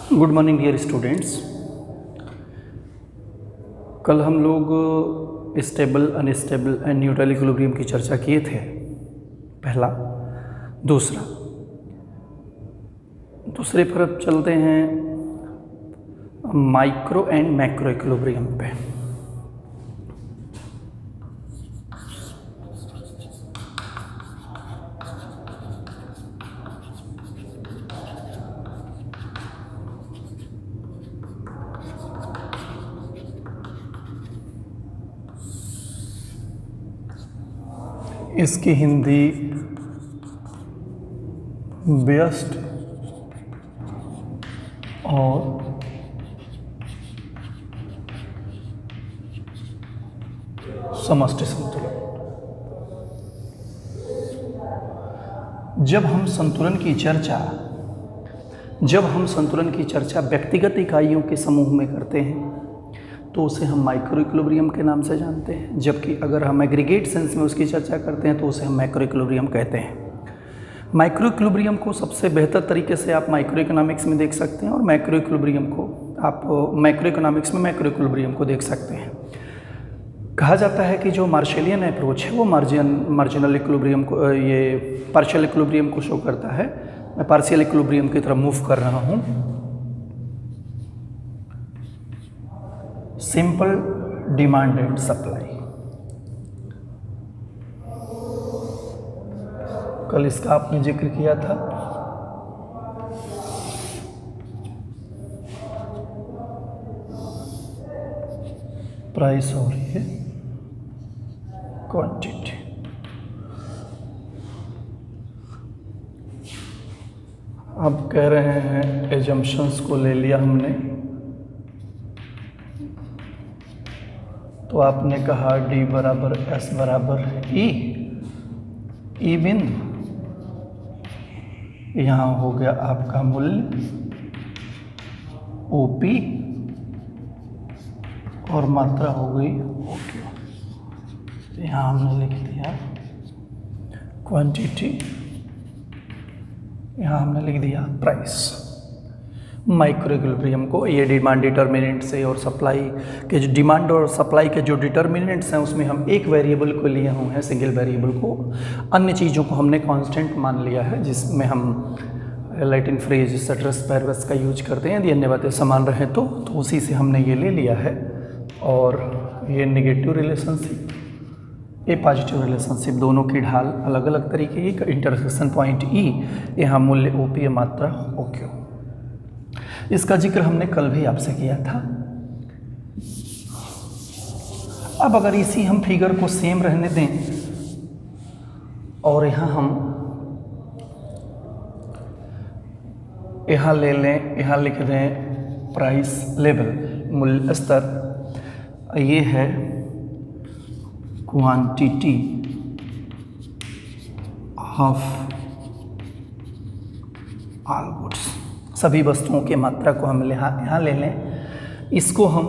Good morning dear students. कल हम लोग stable, unstable and neutral equilibrium की चर्चा किए थे। पहला, दूसरे पर अब चलते हैं माइक्रो एंड मैक्रो इक्विलिब्रियम पे। इसकी हिंदी व्यस्त और समष्टि संतुलन। जब हम संतुलन की चर्चा व्यक्तिगत इकाइयों के समूह में करते हैं तो उसे हम माइक्रो इक्विलिब्रियम के नाम से जानते हैं, जबकि अगर हम एग्रीगेट सेंस में उसकी चर्चा करते हैं तो उसे हम मैक्रो इक्विलिब्रियम कहते हैं। माइक्रो इक्विलिब्रियम को सबसे बेहतर तरीके से आप माइक्रो इकोनॉमिक्स में देख सकते हैं और मैक्रो इक्विलिब्रियम को आप मैक्रो इकोनॉमिक्स में मैक्रो इक्विलिब्रियम को देख सकते हैं। कहा जाता है कि जो मार्शलियन अप्रोच है वो मार्जिनल इक्विलिब्रियम को, ये पार्शियल इक्विलिब्रियम को शो करता है। मैं पार्शियल इक्विलिब्रियम की तरफ मूव कर रहा हूँ। सिंपल डिमांड एंड सप्लाई, कल इसका आपने जिक्र किया था। प्राइस और ये क्वांटिटी। अब कह रहे हैं एजम्पशंस को ले लिया हमने, तो आपने कहा D बराबर S बराबर E बिन, यहाँ हो गया आपका मूल्य OP और मात्रा हो गई OQ। यहाँ हमने लिख दिया क्वांटिटी, यहाँ हमने लिख दिया प्राइस। माइक्रो इक्विलिब्रियम को ये डिमांड डिटर्मिनेंट से और सप्लाई के जो डिमांड और सप्लाई के जो डिटर्मिनेंट्स हैं उसमें हम एक वेरिएबल को लिए हुए हैं, सिंगल वेरिएबल को। अन्य चीज़ों को हमने कांस्टेंट मान लिया है, जिसमें हम लैटिन फ्रेज सेटरस पैरवस का यूज करते हैं। यदि अन्य बातें समान रहें तो उसी से हमने ये ले लिया है। और ये नेगेटिव रिलेशनशिप, ये पॉजिटिव रिलेशनशिप, दोनों की ढाल अलग अलग तरीके की। इंटरसेक्शन पॉइंट E, यहाँ मूल्य OP, मात्रा OQ। इसका जिक्र हमने कल भी आपसे किया था। अब अगर इसी हम फिगर को सेम रहने दें और यहाँ हम यहाँ ले लें, यहाँ लिख दें प्राइस लेवल, मूल्य स्तर, ये है क्वांटिटी ऑफ ऑल गुड्स, सभी वस्तुओं के मात्रा को हम यहाँ ले लें। इसको हम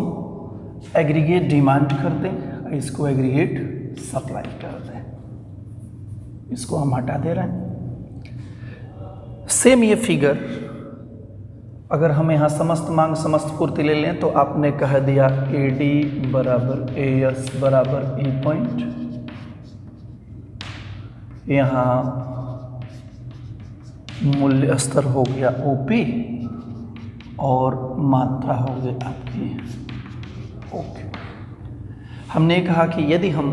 एग्रीगेट डिमांड कर दें, इसको एग्रीगेट सप्लाई कर दें, इसको हम हटा दे रहे हैं। सेम ये फिगर अगर हम यहाँ समस्त मांग समस्त पूर्ति ले लें तो आपने कह दिया AD बराबर AS बराबर E पॉइंट, यहाँ मूल्य स्तर हो गया OP और मात्रा हो गई आपकी OQ। हमने कहा कि यदि हम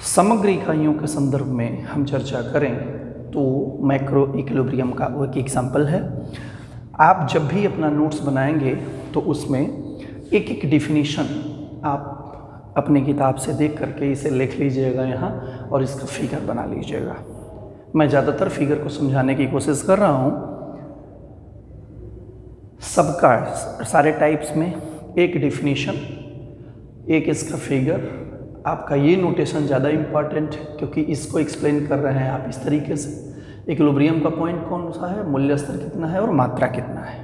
समग्र इकाइयों के संदर्भ में हम चर्चा करें तो मैक्रो इक्विलिब्रियम का वो एक एग्जाम्पल है। आप जब भी अपना नोट्स बनाएंगे तो उसमें एक एक डिफिनीशन आप अपनी किताब से देख करके इसे लिख लीजिएगा यहाँ और इसका फिगर बना लीजिएगा। मैं ज़्यादातर फिगर को समझाने की कोशिश कर रहा हूँ। सबका सारे टाइप्स में एक डिफिनीशन, एक इसका फिगर। आपका ये नोटेशन ज़्यादा इम्पॉर्टेंट है क्योंकि इसको एक्सप्लेन कर रहे हैं आप इस तरीके से। इक्विलिब्रियम का पॉइंट कौन सा है, मूल्य स्तर कितना है और मात्रा कितना है।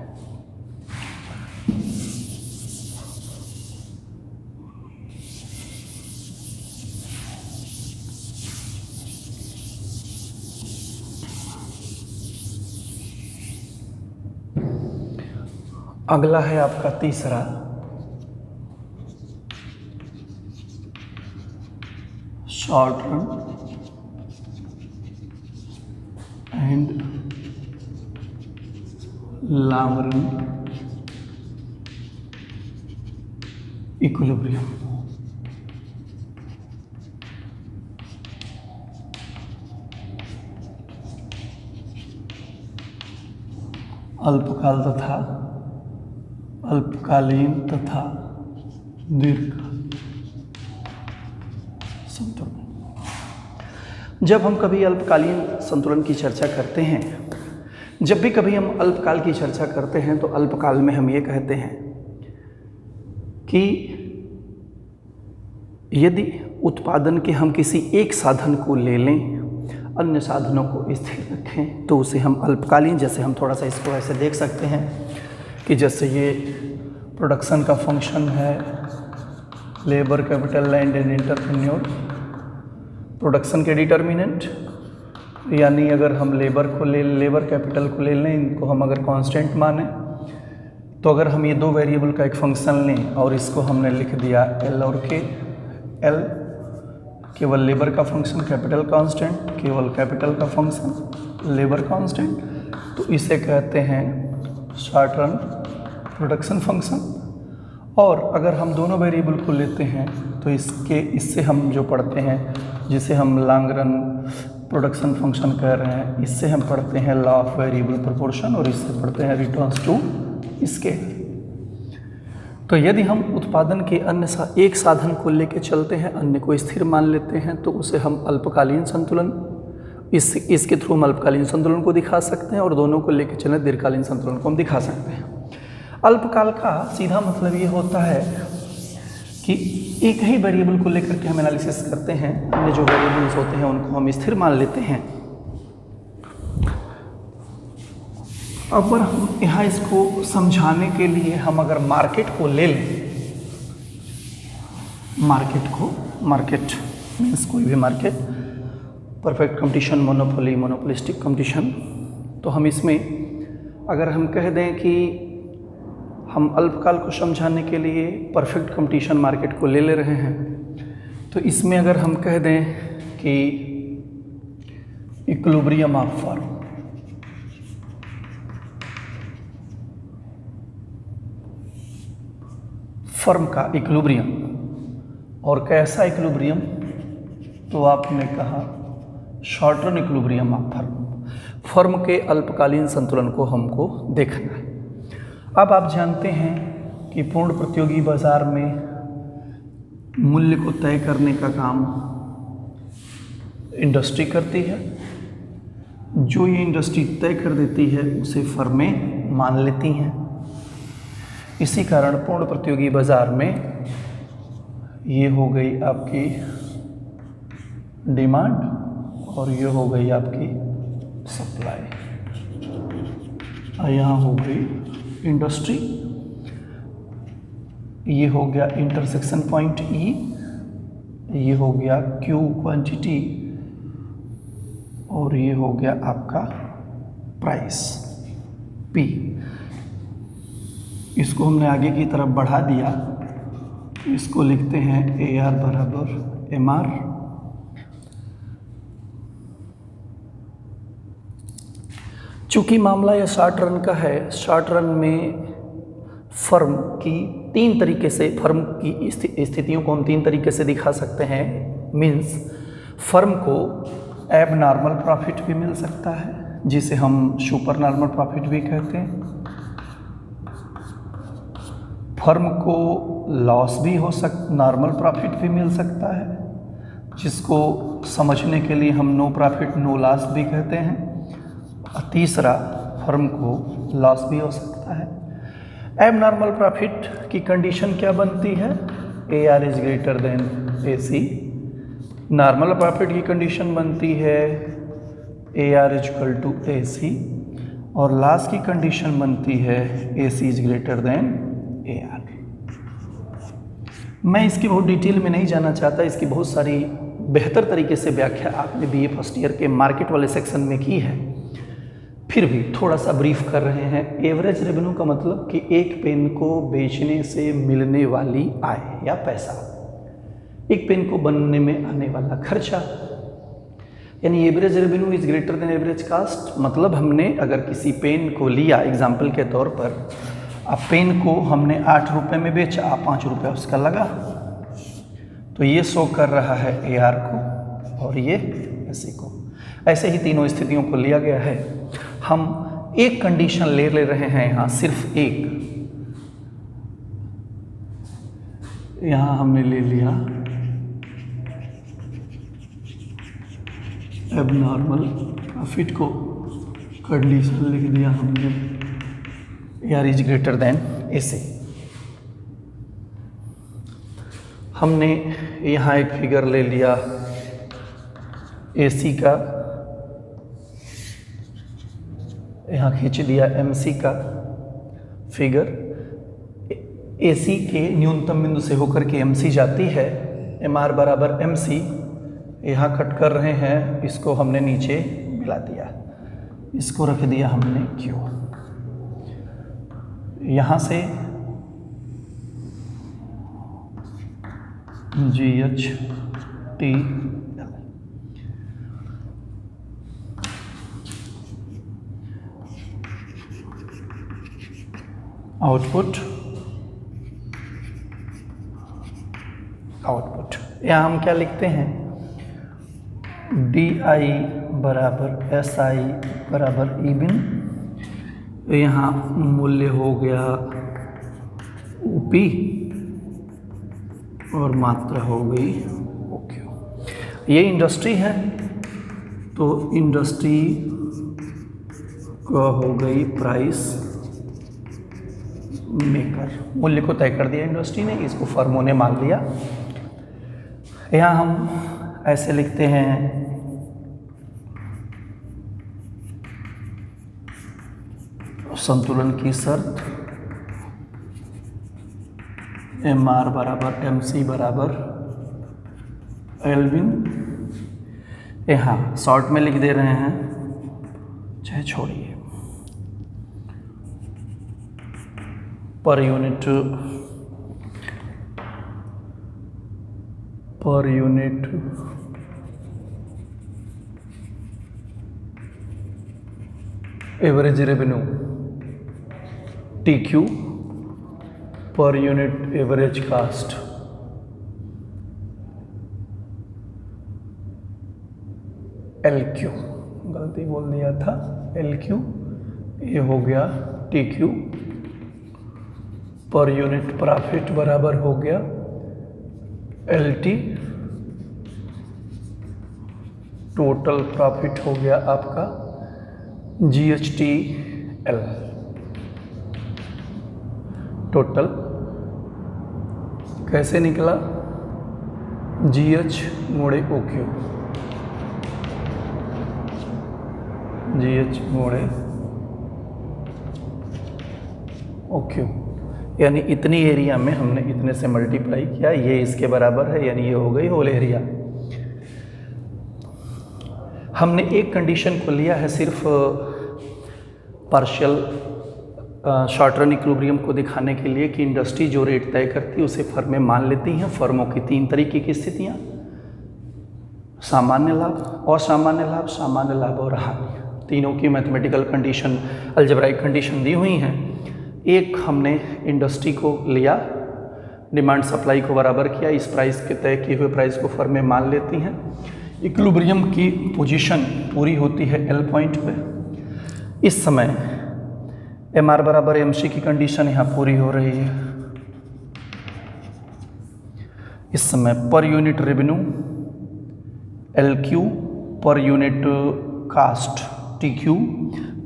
अगला है आपका तीसरा, short run and long run equilibrium. अल्पकाल तथा अल्पकालीन तथा दीर्घकाल संतुलन। जब हम कभी अल्पकालीन संतुलन की चर्चा करते हैं, जब भी कभी हम अल्पकाल की चर्चा करते हैं, तो अल्पकाल में हम ये कहते हैं कि यदि उत्पादन के हम किसी एक साधन को ले लें, अन्य साधनों को स्थिर रखें, तो उसे हम अल्पकालीन, जैसे हम थोड़ा सा इसको ऐसे देख सकते हैं कि जैसे ये प्रोडक्शन का फंक्शन है, labour capital land and entrepreneur, production के डिटर्मिनेंट, यानी अगर हम लेबर कैपिटल को ले लें, इनको हम अगर कांस्टेंट माने, तो अगर हम ये दो वेरिएबल का एक फंक्शन लें और इसको हमने लिख दिया एल और के, एल केवल लेबर का फंक्शन कैपिटल कांस्टेंट, केवल कैपिटल का फंक्शन लेबर कांस्टेंट, तो इसे कहते हैं शॉर्ट रन प्रोडक्शन फंक्शन। और अगर हम दोनों वेरिएबल को लेते हैं तो इससे हम जो पढ़ते हैं, जिसे हम लॉन्ग रन प्रोडक्शन फंक्शन कह रहे हैं, इससे हम पढ़ते हैं लॉ ऑफ वेरिएबल प्रोपोर्शन, और इससे पढ़ते हैं रिटर्न्स टू स्केल। तो यदि हम उत्पादन के एक साधन को लेकर चलते हैं, अन्य को स्थिर मान लेते हैं, तो उसे हम अल्पकालीन संतुलन, इसके थ्रू हम अल्पकालीन संतुलन को दिखा सकते हैं, और दोनों को लेकर चलें दीर्घकालीन संतुलन को हम दिखा सकते हैं। अल्पकाल का सीधा मतलब ये होता है कि एक ही वेरिएबल को लेकर के हम एनालिसिस करते हैं, अन्य जो वेरिएबल्स होते हैं उनको हम स्थिर मान लेते हैं। अब हम यहाँ इसको समझाने के लिए हम अगर मार्केट को ले लें, मार्केट मीन्स कोई भी market, perfect competition, monopoly, monopolistic competition, तो हम इसमें अगर हम कह दें कि हम अल्पकाल को समझाने के लिए परफेक्ट कंपटीशन मार्केट को ले रहे हैं, तो इसमें अगर हम कह दें कि इक्विलिब्रियम ऑफ फर्म का इक्विलिब्रियम, और कैसा इक्विलिब्रियम, तो आपने कहा short run equilibrium of firm के अल्पकालीन संतुलन को हमको देखना है। अब आप जानते हैं कि पूर्ण प्रतियोगी बाजार में मूल्य को तय करने का काम इंडस्ट्री करती है, जो ये इंडस्ट्री तय कर देती है उसे फर्में मान लेती हैं। इसी कारण पूर्ण प्रतियोगी बाजार में ये हो गई आपकी डिमांड और ये हो गई आपकी सप्लाई, यहाँ हो गई इंडस्ट्री, ये हो गया इंटरसेक्शन पॉइंट ई, ये हो गया क्यू क्वांटिटी, और ये हो गया आपका प्राइस पी। इसको हमने आगे की तरफ बढ़ा दिया, इसको लिखते हैं ए आर बराबर एम आर। चूँकि मामला यह शॉर्ट रन का है, शॉर्ट रन में फर्म की तीन तरीके से, फर्म की स्थितियों को हम तीन तरीके से दिखा सकते हैं। मीन्स फर्म को एब नॉर्मल प्रॉफिट भी मिल सकता है, जिसे हम सुपर नॉर्मल प्रॉफिट भी कहते हैं। फर्म को लॉस भी नॉर्मल प्रॉफिट भी मिल सकता है, जिसको समझने के लिए हम नो प्रॉफिट नो लॉस भी कहते हैं। और तीसरा, फर्म को लॉस भी हो सकता है। एब नॉर्मल प्रॉफिट की कंडीशन क्या बनती है? A R is greater than A C. Normal profit की कंडीशन बनती है A R is equal to A C, और लॉस की कंडीशन बनती है A C is greater than A R. मैं इसकी बहुत डिटेल में नहीं जाना चाहता, इसकी बहुत सारी बेहतर तरीके से व्याख्या आपने बीए फर्स्ट ईयर के मार्केट वाले सेक्शन में की है। फिर भी थोड़ा सा ब्रीफ कर रहे हैं। एवरेज रेवेन्यू का मतलब कि एक पेन को बेचने से मिलने वाली आय या पैसा, एक पेन को बनने में आने वाला खर्चा, यानी average revenue is greater than average cost. मतलब हमने अगर किसी पेन को लिया एग्जाम्पल के तौर पर, अब पेन को हमने 8 रुपये में बेचा, 5 रुपये उसका लगा, तो ये शो कर रहा है AR को और ये SC को। ऐसे ही तीनों स्थितियों को लिया गया है। हम एक कंडीशन ले रहे हैं यहाँ, सिर्फ एक। यहाँ हमने ले लिया एबनॉर्मल प्रॉफिट को, कंडीशन लिख दिया हमने AR is greater then SC। हमने यहाँ एक फिगर ले लिया AC का, यहाँ खींच दिया MC का फिगर। AC के न्यूनतम बिंदु से होकर के MC जाती है, MR बराबर MC। यहाँ कट कर रहे हैं, इसको हमने नीचे मिला दिया, इसको रख दिया हमने Q। यहाँ से GHT आउटपुट, यहाँ हम क्या लिखते हैं, DI बराबर SI बराबर इबिन। यहाँ मूल्य हो गया OP और मात्रा हो गई OQ। ये इंडस्ट्री है, तो इंडस्ट्री का हो गई प्राइस मेकर। मूल्य को तय कर दिया इंडस्ट्री ने, इसको फर्मों ने मान लिया। यहाँ हम ऐसे लिखते हैं, संतुलन की शर्त MR बराबर MC बराबर एल्विन। यहाँ शॉर्ट में लिख दे रहे हैं, चाहे छोड़िए, per unit average revenue TQ, per unit average cost LQ। गलती बोल दिया था, LQ। ये हो गया TQ। पर यूनिट प्रॉफिट बराबर हो गया LT। टोटल प्रॉफिट हो गया आपका GHTL। टोटल कैसे निकला, GH मोड़े OQ, GH मोड़े OQ। यानी इतनी एरिया में हमने इतने से मल्टीप्लाई किया, ये इसके बराबर है, यानी ये हो गई होल एरिया। हमने एक कंडीशन को लिया है सिर्फ पार्शियल शॉर्ट रन इक्विलिब्रियम को दिखाने के लिए कि इंडस्ट्री जो रेट तय करती है उसे फर्में मान लेती हैं। फर्मों की 3 तरीके की स्थितियाँ, सामान्य लाभ, असामान्य लाभ, सामान्य लाभ और हानि। तीनों की मैथमेटिकल कंडीशन, अलजेब्राइक कंडीशन दी हुई हैं। एक हमने इंडस्ट्री को लिया, डिमांड सप्लाई को बराबर किया, इस प्राइस के तय किए हुए प्राइस को फर्में मान लेती हैं। इक्विलिब्रियम की पोजीशन पूरी होती है L पॉइंट पे। इस समय MR बराबर MC की कंडीशन यहाँ पूरी हो रही है। इस समय per unit revenue LQ, per unit cost TQ,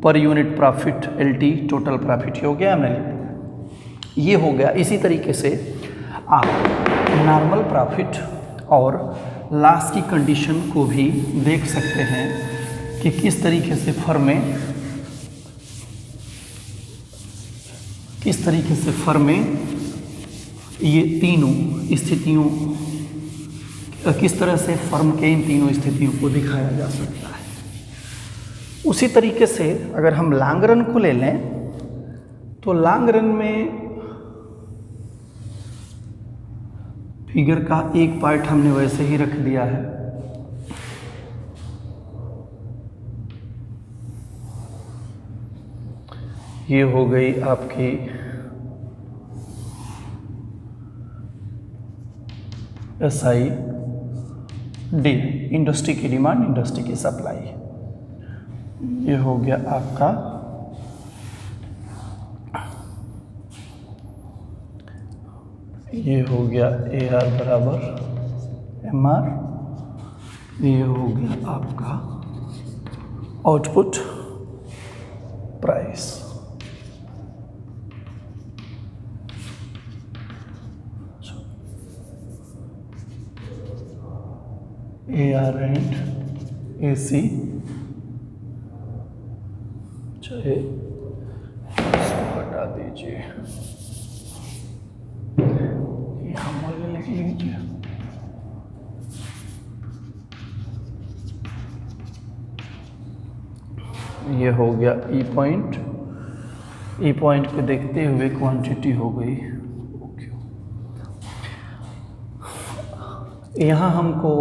per unit profit LT, total profit हो गया, हमने लिख दिया। ये हो गया। इसी तरीके से आप नॉर्मल प्रॉफिट और लॉस की कंडीशन को भी देख सकते हैं कि किस तरीके से फर्में ये तीनों स्थितियों, किस तरह से फर्म के इन तीनों स्थितियों को दिखाया जा सकता है। उसी तरीके से अगर हम लॉन्ग रन को ले लें तो लॉन्ग रन में फिगर का एक पार्ट हमने वैसे ही रख दिया है। ये हो गई आपकी SI डी, इंडस्ट्री की डिमांड, इंडस्ट्री की सप्लाई। ये हो गया आपका ये हो गया AR बराबर MR, ये हो गया आपका output price. AR and AC, चाहे इसको हटा दीजिए, यहाँ वाले लिख लीजिए। ये हो गया ई पॉइंट, ई पॉइंट पे देखते हुए क्वांटिटी हो गई। यहाँ हमको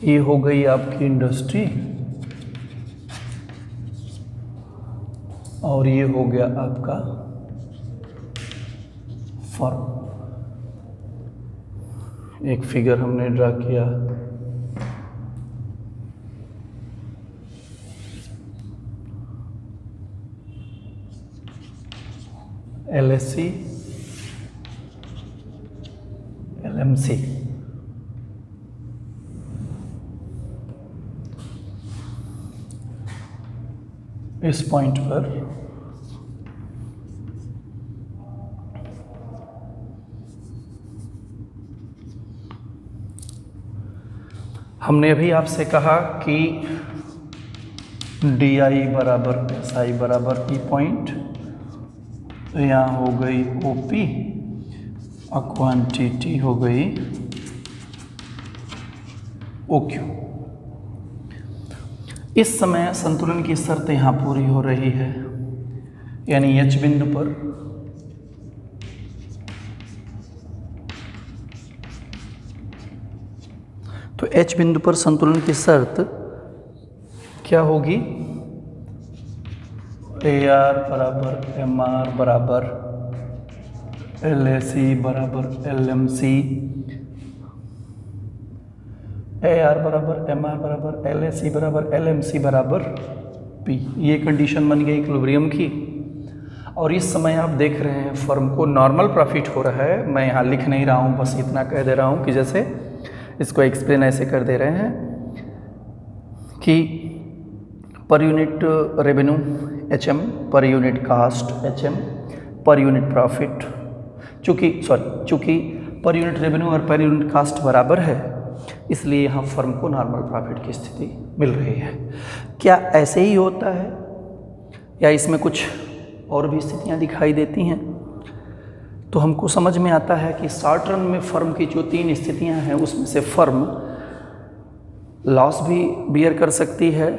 ये हो गई आपकी इंडस्ट्री और ये हो गया आपका फर्म। एक फिगर हमने ड्रा किया, LSC LMC। इस पॉइंट पर हमने अभी आपसे कहा कि DI बराबर SI बराबर ई पॉइंट, तो यहाँ हो गई OP और क्वांटिटी हो गई OQ। इस समय संतुलन की शर्त यहाँ पूरी हो रही है, यानी H बिंदु पर तो H बिंदु पर संतुलन की शर्त क्या होगी? AR बराबर MR बराबर LAC बराबर LMC, AR बराबर MR बराबर LAC बराबर LMC बराबर P। ये कंडीशन बन गई इक्विलिब्रियम की। और इस समय आप देख रहे हैं फर्म को नॉर्मल प्रॉफिट हो रहा है। मैं यहाँ लिख नहीं रहा हूँ, बस इतना कह दे रहा हूँ कि जैसे इसको एक्सप्लेन ऐसे कर दे रहे हैं कि per unit revenue HM, per unit cost HM, per unit profit, चूँकि पर यूनिट रेवेन्यू और पर यूनिट कास्ट बराबर है, इसलिए यहाँ फर्म को नॉर्मल प्रॉफिट की स्थिति मिल रही है। क्या ऐसे ही होता है या इसमें कुछ और भी स्थितियाँ दिखाई देती हैं? तो हमको समझ में आता है कि शॉर्ट रन में फर्म की जो 3 स्थितियाँ हैं उसमें से फर्म लॉस भी बियर कर सकती है,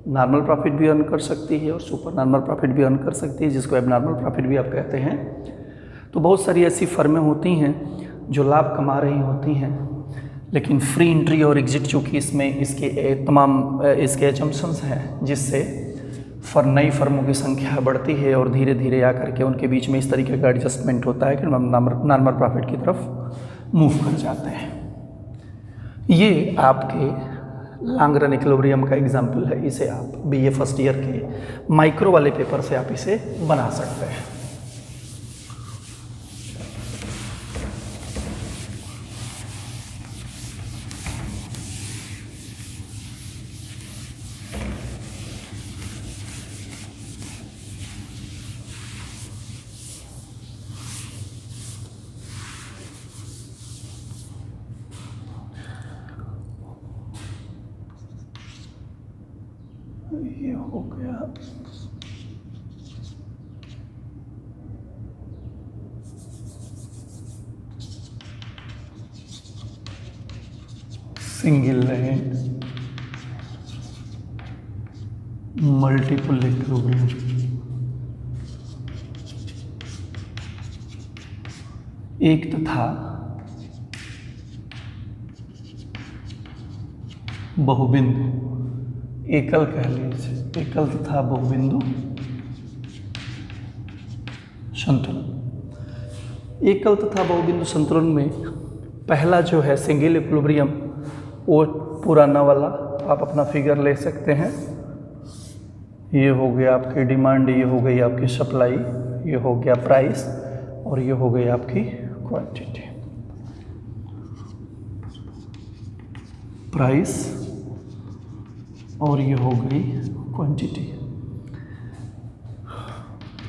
नॉर्मल प्रॉफिट भी अर्न कर सकती है और सुपर नॉर्मल प्रॉफिट भी अर्न कर सकती है, जिसको एबनॉर्मल प्रॉफिट भी आप कहते हैं। तो बहुत सारी ऐसी फर्में होती हैं जो लाभ कमा रही होती हैं, लेकिन फ्री एंट्री और एग्जिट चूँकि इसमें इसके तमाम इसके एजम्पशंस हैं, जिससे नई फर्मों की संख्या बढ़ती है और धीरे धीरे आकर के उनके बीच में इस तरीके का एडजस्टमेंट होता है कि नॉर्मल प्रॉफिट की तरफ मूव कर जाते हैं। ये आपके लॉन्ग रन इक्विलिब्रियम का एग्जाम्पल है। इसे आप BA फर्स्ट ईयर के माइक्रो वाले पेपर से आप इसे बना सकते हैं। ये हो गया सिंगल लाइन मल्टीपल इक्विलिब्रियम, एक तथा बहुबिंदु, एकल कह लीजिए, एकल तथा बहुबिंदु संतुलन। एकल तथा बहुबिंदु संतुलन में पहला जो है सिंगल इक्विलिब्रियम, वो पुराना वाला आप अपना फिगर ले सकते हैं। ये हो गया आपकी डिमांड, ये हो गई आपकी सप्लाई, ये हो गया प्राइस, और ये हो गई आपकी क्वांटिटी। प्राइस और ये हो गई क्वांटिटी।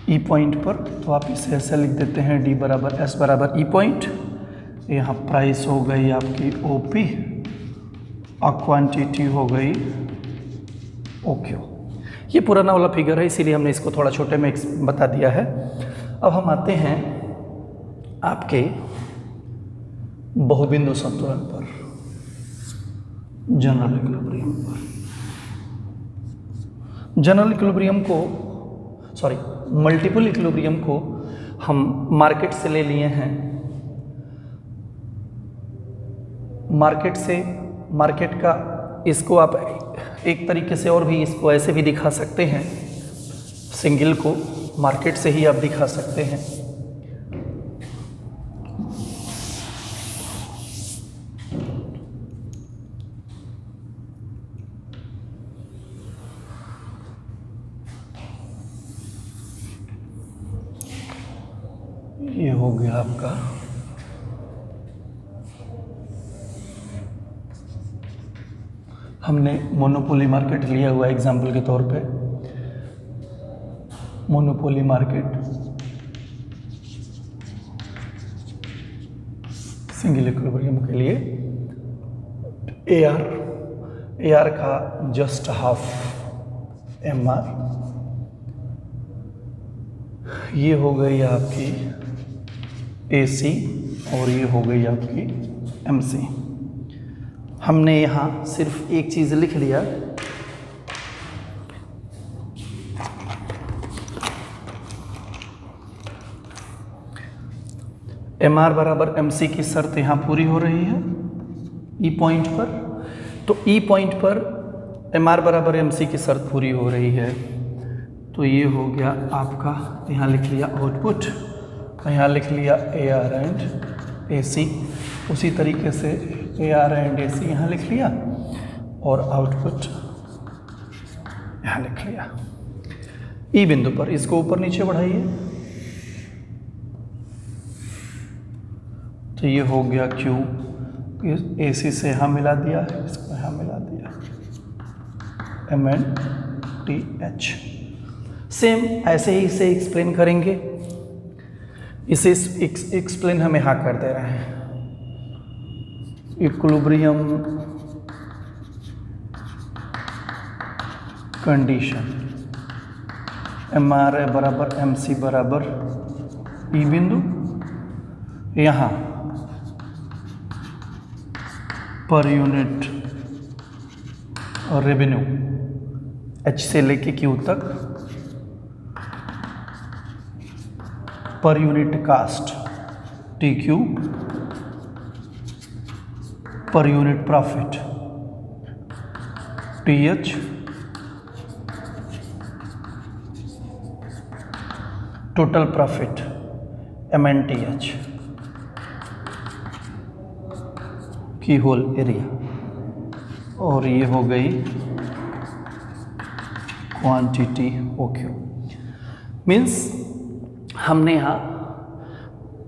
ई पॉइंट पर तो आप इसे ऐसे लिख देते हैं, डी बराबर एस बराबर ई पॉइंट। यहाँ प्राइस हो गई आपकी ओपी और क्वांटिटी हो गई ओक्यू। ये पुराना वाला फिगर है, इसीलिए हमने इसको थोड़ा छोटे में बता दिया है। अब हम आते हैं आपके बहुबिंदु संतुलन पर, जनरल इक्विलिब्रियम पर। जनरल इक्विलिब्रियम को, सॉरी मल्टीपल इक्विलिब्रियम को हम मार्केट से ले लिए हैं। मार्केट का इसको आप एक तरीके से और भी इसको ऐसे भी दिखा सकते हैं, सिंगल को मार्केट से ही आप दिखा सकते हैं। ये हो गया आपका हमने मोनोपोली मार्केट लिया हुआ एग्जाम्पल के तौर पे। मोनोपोली मार्केट सिंगल इक्विलिब्रियम के लिए AR का जस्ट हाफ MR, ये हो गई आपकी AC और ये हो गई आपकी MC। हमने यहाँ सिर्फ एक चीज़ लिख लिया, MR बराबर MC की शर्त यहाँ पूरी हो रही है E पॉइंट पर। तो E पॉइंट पर MR बराबर MC की शर्त पूरी हो रही है, तो ये हो गया आपका, यहाँ लिख लिया आउटपुट, यहाँ लिख लिया AR एंड AC। उसी तरीके से AR एंड AC यहाँ लिख लिया और आउटपुट यहाँ लिख लिया। E बिंदु पर इसको ऊपर नीचे बढ़ाइए, तो ये हो गया Q, AC से यहाँ मिला दिया, इसको यहाँ मिला दिया, MNTH। सेम ऐसे ही इसे एक्सप्लेन करेंगे। इसे एक्सप्लेन हम यहाँ कर दे रहे हैं। इक्विलिब्रियम कंडीशन MR बराबर MC बराबर E बिंदु, यहाँ पर यूनिट और रेवेन्यू H से लेके Q तक, per unit cost TQ, per unit profit TH, total profit MNTH की होल एरिया, और ये हो गई क्वांटिटी OQ। मीन्स हमने यहाँ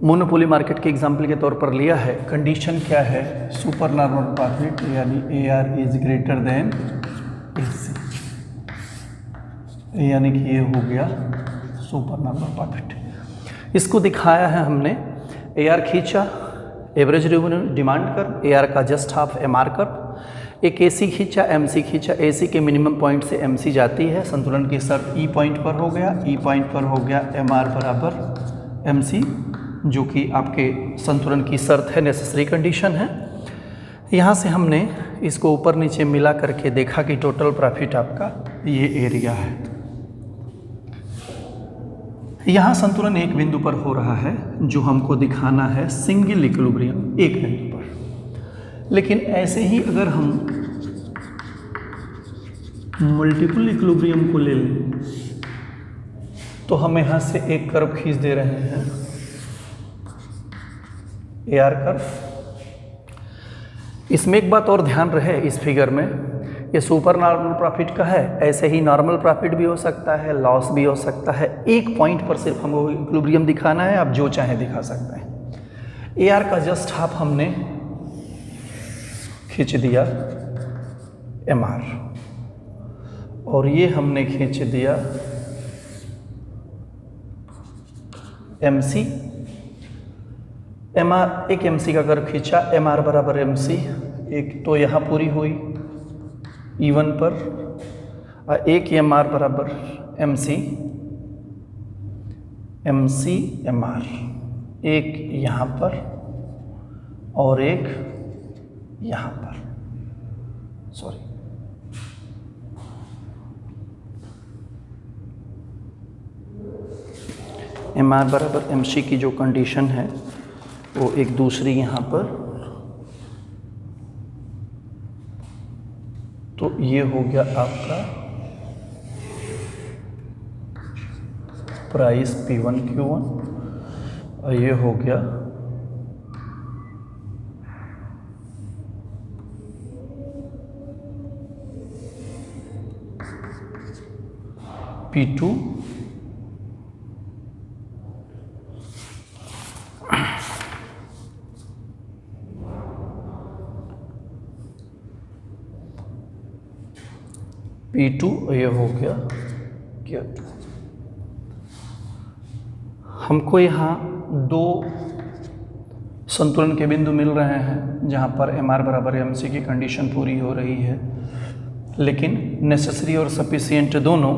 मोनोपोली मार्केट के एग्जाम्पल के तौर पर लिया है। कंडीशन क्या है? सुपर नॉर्मल प्रॉफिट, यानी AR is greater then AC, यानी कि ये हो गया सुपर नॉर्मल प्रॉफिट। इसको दिखाया है हमने, AR खींचा average revenue demand curve, AR का जस्ट हाफ MR कर्व, एक AC खींचा, MC खींचा, AC के मिनिमम पॉइंट से MC जाती है, संतुलन की शर्त E पॉइंट पर हो गया, E पॉइंट पर हो गया MR बराबर MC, जो कि आपके संतुलन की शर्त है, नेसेसरी कंडीशन है। यहाँ से हमने इसको ऊपर नीचे मिला करके देखा कि टोटल प्रॉफिट आपका ये एरिया है। यहाँ संतुलन एक बिंदु पर हो रहा है जो हमको दिखाना है सिंगल इक्विलिब्रियम एक बिंदु पर। लेकिन ऐसे ही अगर हम मल्टीपल इक्विलिब्रियम को ले लें तो हम यहाँ से एक कर्व खींच दे रहे हैं, AR कर्व। इसमें एक बात और ध्यान रहे, इस फिगर में ये सुपर नॉर्मल प्रॉफिट का है, ऐसे ही नॉर्मल प्रॉफिट भी हो सकता है, लॉस भी हो सकता है। एक पॉइंट पर सिर्फ हमको इक्विलिब्रियम दिखाना है, आप जो चाहे दिखा सकते हैं। AR का जस्ट हाफ हमने खींच दिया MR, और ये हमने खींच दिया MC। MR एक MC का कर्व खींचा, MR बराबर MC, एक तो यहाँ पूरी हुई E1 पर, और एक MR बराबर MC MR, एक यहाँ पर और एक यहाँ पर, सॉरी MR बराबर MC की जो कंडीशन है वो एक दूसरी यहाँ पर, तो ये हो गया आपका प्राइस P1 Q1, और ये हो गया P2 P2, ये हो गया Q2। हमको यहाँ दो संतुलन के बिंदु मिल रहे हैं जहाँ पर MR बराबर MC की कंडीशन पूरी हो रही है, लेकिन नेसेसरी और सफिशिएंट दोनों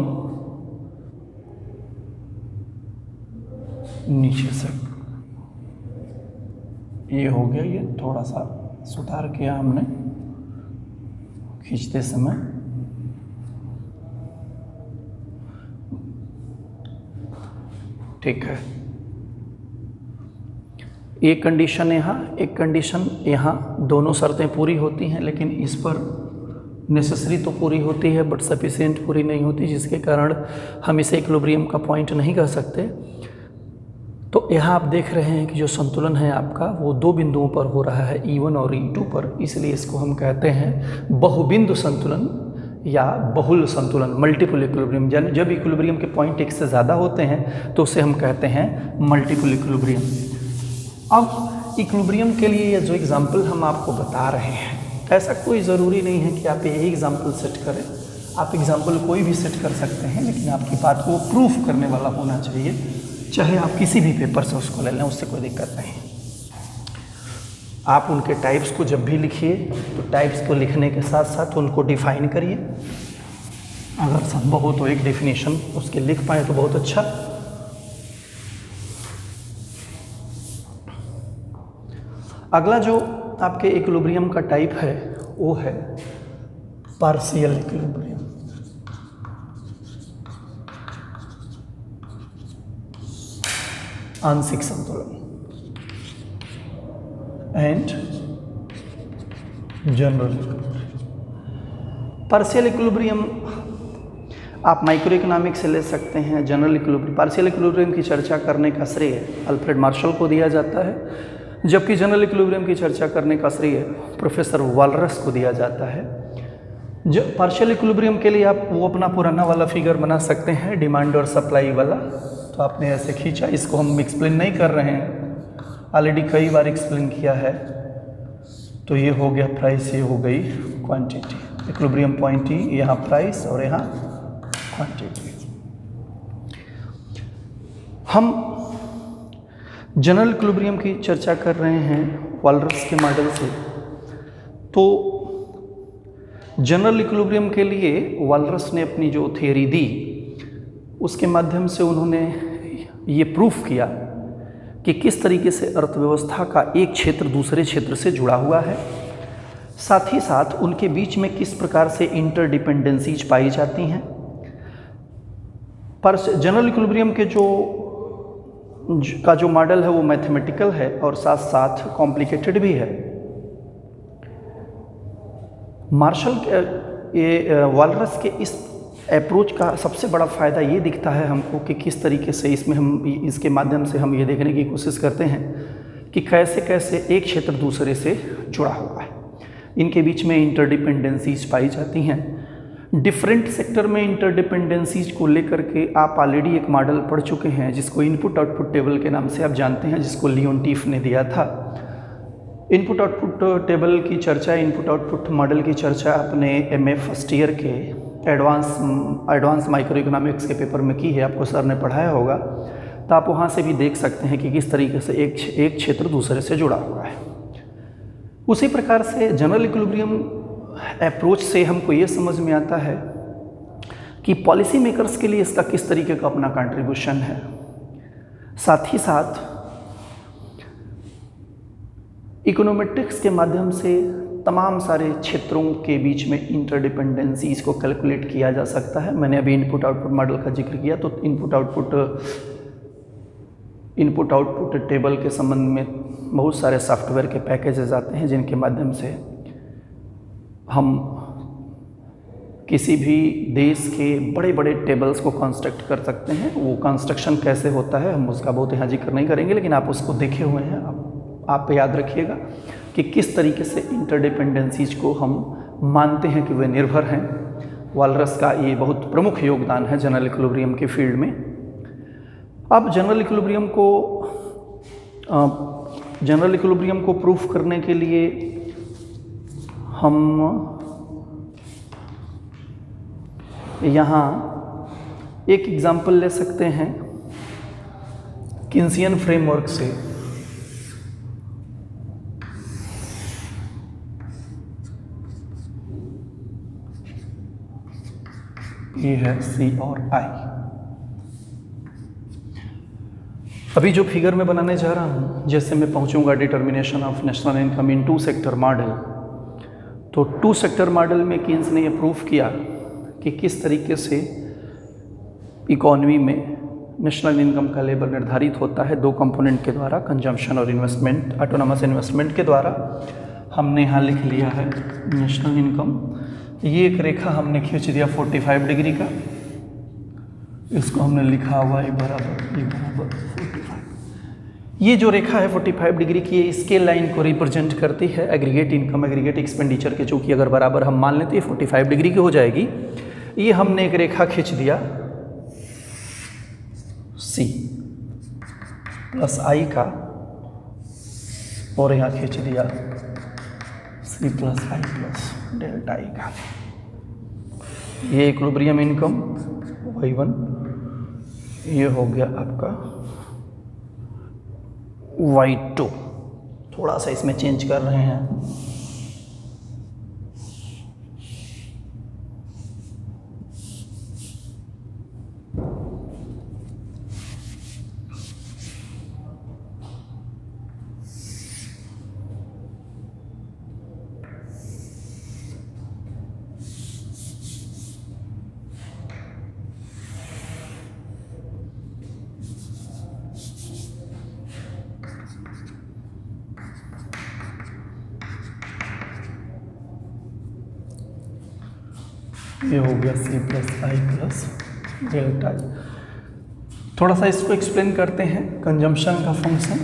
नीचे से। ये हो गया, ये थोड़ा सा सुधार किया हमने खींचते समय। ठीक है, एक कंडीशन यहाँ, एक कंडीशन यहाँ, दोनों शर्तें पूरी होती हैं, लेकिन इस पर नेसेसरी तो पूरी होती है बट सफिशिएंट पूरी नहीं होती, जिसके कारण हम इसे इक्विलिब्रियम का पॉइंट नहीं कह सकते। तो यहाँ आप देख रहे हैं कि जो संतुलन है आपका वो दो बिंदुओं पर हो रहा है, E1 और E2 पर, इसलिए इसको हम कहते हैं बहुबिंदु संतुलन या बहुल संतुलन, मल्टीपल इक्विलिब्रियम। जब इक्विलिब्रियम के पॉइंट एक से ज़्यादा होते हैं तो उसे हम कहते हैं मल्टीपल इक्विलिब्रियम। अब इक्विलिब्रियम के लिए ये जो एग्जाम्पल हम आपको बता रहे हैं, ऐसा कोई ज़रूरी नहीं है कि आप यही एग्जाम्पल सेट करें, आप एग्जाम्पल कोई भी सेट कर सकते हैं, लेकिन आपकी बात को प्रूफ करने वाला होना चाहिए। चाहे आप किसी भी पेपर से उसको ले लें, उससे कोई दिक्कत नहीं। आप उनके टाइप्स को जब भी लिखिए तो टाइप्स को लिखने के साथ साथ उनको डिफाइन करिए, अगर संभव हो तो एक डेफिनेशन उसके लिख पाए तो बहुत अच्छा। अगला जो आपके इक्विलिब्रियम का टाइप है वो है पार्शियल इक्विलिब्रियम। आंशिक संतुलन and general equilibrium. Partial equilibrium आप माइक्रो इकोनॉमिक्स से ले सकते हैं। जनरल इक्विलिब्रियम, पार्शियल इक्विलिब्रियम की चर्चा करने का श्रेय अल्फ्रेड मार्शल को दिया जाता है, जबकि जनरल इक्विलिब्रियम की चर्चा करने का श्रेय प्रोफेसर वालरस को दिया जाता है। जो पार्शियल इक्विलिब्रियम के लिए आप वो अपना पुराना वाला फिगर बना सकते हैं, डिमांड और सप्लाई वाला। तो आपने ऐसे खींचा, इसको हम एक्सप्लेन नहीं कर रहे हैं, ऑलरेडी कई बार एक्सप्लेन किया है। तो ये हो गया प्राइस, ये हो गई क्वांटिटी। इक्विलिब्रियम पॉइंट ही यहाँ प्राइस और यहाँ क्वांटिटी। हम जनरल इक्विलिब्रियम की चर्चा कर रहे हैं वालरस के मॉडल से। तो जनरल इक्विलिब्रियम के लिए वालरस ने अपनी जो थियरी दी उसके माध्यम से उन्होंने ये प्रूफ किया कि किस तरीके से अर्थव्यवस्था का एक क्षेत्र दूसरे क्षेत्र से जुड़ा हुआ है। साथ ही साथ उनके बीच में किस प्रकार से इंटरडिपेंडेंसीज पाई जाती हैं। पर जनरल इक्विलिब्रियम के जो मॉडल है वो मैथमेटिकल है और साथ साथ कॉम्प्लिकेटेड भी है। मार्शल वालरस के इस अप्रोच का सबसे बड़ा फ़ायदा ये दिखता है हमको कि किस तरीके से इसके माध्यम से हम ये देखने की कोशिश करते हैं कि कैसे कैसे एक क्षेत्र दूसरे से जुड़ा हुआ है, इनके बीच में इंटरडिपेंडेंसीज पाई जाती हैं। डिफरेंट सेक्टर में इंटरडिपेंडेंसीज को लेकर के आप ऑलरेडी एक मॉडल पढ़ चुके हैं जिसको इनपुट आउटपुट टेबल के नाम से आप जानते हैं, जिसको लियोनटीफ ने दिया था। इनपुट आउटपुट टेबल की चर्चा, इनपुट आउटपुट मॉडल की चर्चा आपने MA फर्स्ट ईयर के एडवांस माइक्रो इकोनॉमिक्स के पेपर में की है, आपको सर ने पढ़ाया होगा, तो आप वहाँ से भी देख सकते हैं कि किस तरीके से एक क्षेत्र दूसरे से जुड़ा हुआ है। उसी प्रकार से जनरल इक्विलिब्रियम अप्रोच से हमको ये समझ में आता है कि पॉलिसी मेकर्स के लिए इसका किस तरीके का अपना कंट्रीब्यूशन है। साथ ही साथ इकोनोमेट्रिक्स के माध्यम से तमाम सारे क्षेत्रों के बीच में इंटरडिपेंडेंसीज को कैलकुलेट किया जा सकता है। मैंने अभी इनपुट आउटपुट मॉडल का जिक्र किया, तो इनपुट आउटपुट टेबल के संबंध में बहुत सारे सॉफ्टवेयर के पैकेजेस आते हैं जिनके माध्यम से हम किसी भी देश के बड़े बड़े टेबल्स को कंस्ट्रक्ट कर सकते हैं। वो कंस्ट्रक्शन कैसे होता है हम उसका बहुत यहाँ जिक्र नहीं करेंगे, लेकिन आप उसको देखे हुए हैं। आप याद रखिएगा कि किस तरीके से इंटरडिपेंडेंसीज को हम मानते हैं कि वे निर्भर हैं। वालरस का ये बहुत प्रमुख योगदान है जनरल इक्विलिब्रियम के फील्ड में। अब जनरल इक्विलिब्रियम को प्रूफ करने के लिए हम यहाँ एक एग्जाम्पल ले सकते हैं किन्सियन फ्रेमवर्क से। ये है C और I। अभी जो फिगर मैं बनाने जा रहा हूँ, जैसे मैं पहुँचूँगा determination of national income in 2 sector model, तो 2 सेक्टर मॉडल में किन्स ने ये प्रूफ किया कि किस तरीके से इकोनॉमी में नेशनल इनकम का लेवल निर्धारित होता है 2 कंपोनेंट के द्वारा, कंजम्पशन और इन्वेस्टमेंट, ऑटोनमस इन्वेस्टमेंट के द्वारा। हमने यहाँ लिख लिया है नेशनल इनकम। ये एक रेखा हमने खींच दिया 45 डिग्री का, इसको हमने लिखा हुआ E बराबर 45। ये जो रेखा है 45 डिग्री की, ये स्केल लाइन को रिप्रेजेंट करती है एग्रीगेट इनकम, एग्रीगेट एक्सपेंडिचर के, जो कि अगर बराबर हम मान लेते हैं 45 डिग्री की हो जाएगी। ये हमने एक रेखा खींच दिया C प्लस I का, और यहाँ खींच दिया C plus I plus delta I का। ये इक्विलिब्रियम इनकम Y1, ये हो गया आपका Y2। थोड़ा सा इसमें चेंज कर रहे हैं। ये हो गया C plus I plus delta I। थोड़ा सा इसको एक्सप्लेन करते हैं। कंजम्पशन का function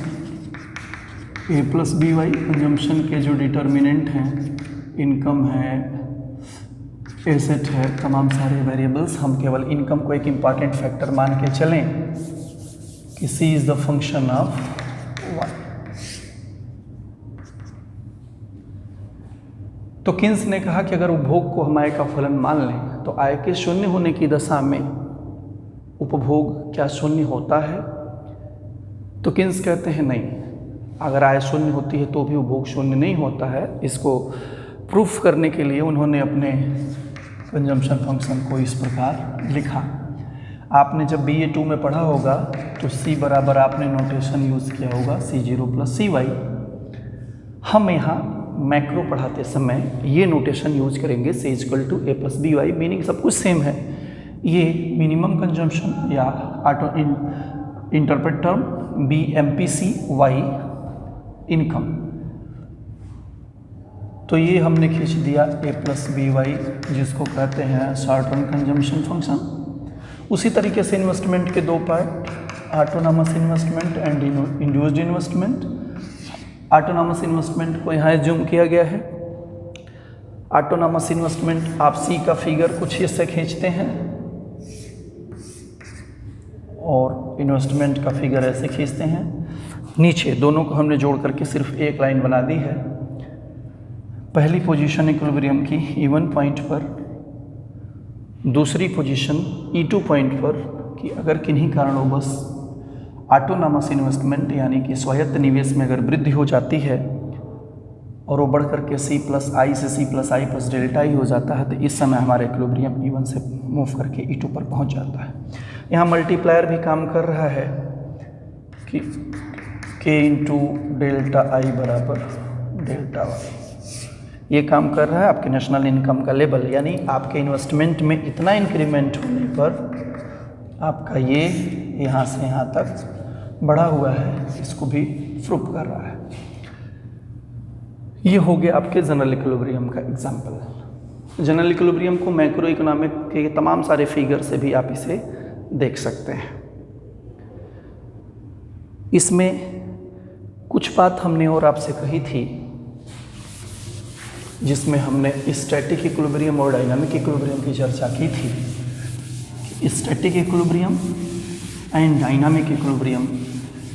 A plus BY, consumption के जो डिटर्मिनेंट हैं, इनकम है, एसेट है, तमाम सारे वेरिएबल्स। हम केवल इनकम को एक इम्पॉर्टेंट फैक्टर मान के चलें कि C is the function of Y। तो किन्स ने कहा कि अगर उपभोग को हम आय का फलन मान लें तो आय के शून्य होने की दशा में उपभोग क्या शून्य होता है? तो किन्स कहते हैं नहीं, अगर आय शून्य होती है तो भी उपभोग शून्य नहीं होता है। इसको प्रूफ करने के लिए उन्होंने अपने कंजम्पशन फंक्शन को इस प्रकार लिखा। आपने जब BA2 में पढ़ा होगा तो C बराबर आपने नोटेशन यूज़ किया होगा C0 प्लस CY। हम यहाँ मैक्रो पढ़ाते समय ये नोटेशन यूज करेंगे, C equal to A plus B Y, meaning सब कुछ सेम है। ये मिनिमम कंजम्पशन या auto interpret term, BMPC, Y income. तो ये हमने खींच दिया A प्लस बी वाई, जिसको कहते हैं शॉर्ट टर्म कंजम्पशन फंक्शन। उसी तरीके से इन्वेस्टमेंट के दो part, autonomous investment and induced investment. Autonomous investment को यहाँ जूम किया गया है। ऑटोनॉमस इन्वेस्टमेंट आप C का फिगर कुछ इससे खींचते हैं और इन्वेस्टमेंट का फिगर ऐसे खींचते हैं। नीचे दोनों को हमने जोड़ करके सिर्फ एक लाइन बना दी है। पहली पोजीशन इक्विलिब्रियम की E1 पॉइंट पर, दूसरी पोजीशन E2 पॉइंट पर कि अगर किन्हीं कारणों बस ऑटोनॉमस इन्वेस्टमेंट यानी कि स्वायत्त निवेश में अगर वृद्धि हो जाती है और वो बढ़ करके C प्लस आई से C प्लस आई प्लस डेल्टा ई हो जाता है, तो इस समय हमारा इक्विलिब्रियम E1 से मूव करके E2 पर पहुंच जाता है। यहाँ मल्टीप्लायर भी काम कर रहा है कि K इंटू डेल्टा आई बराबर डेल्टा वाई, ये काम कर रहा है आपके नेशनल इनकम का लेवल, यानी आपके इन्वेस्टमेंट में इतना इंक्रीमेंट होने पर आपका ये यहाँ से यहाँ तक बढ़ा हुआ है, इसको भी प्रूफ कर रहा है। ये हो गया आपके जनरल इक्विलिब्रियम का एग्जाम्पल। जनरल इक्विलिब्रियम को मैक्रो इकोनॉमिक के तमाम सारे फिगर से भी आप इसे देख सकते हैं। इसमें कुछ बात हमने और आपसे कही थी, जिसमें हमने स्टैटिक इक्विलिब्रियम और डायनामिक इक्विलिब्रियम की चर्चा की थी। Static equilibrium and dynamic equilibrium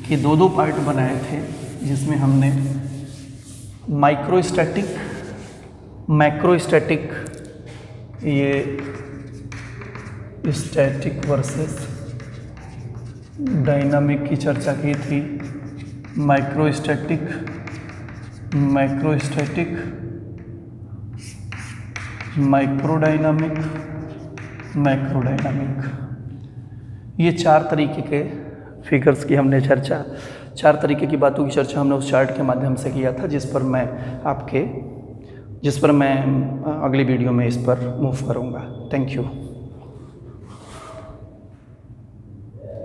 के दो पार्ट बनाए थे, जिसमें हमने माइक्रोस्टैटिक, मैक्रोस्टैटिक, ये स्टैटिक वर्सेस डायनामिक की चर्चा की थी। माइक्रोस्टैटिक, मैक्रोस्टैटिक, माइक्रोडायनामिक, मैक्रोडायनामिक, ये चार तरीके के फिगर्स की हमने चर्चा, चार तरीके की बातों की चर्चा हमने उस चार्ट के माध्यम से किया था, जिस पर मैं अगली वीडियो में इस पर मूव करूँगा। Thank you.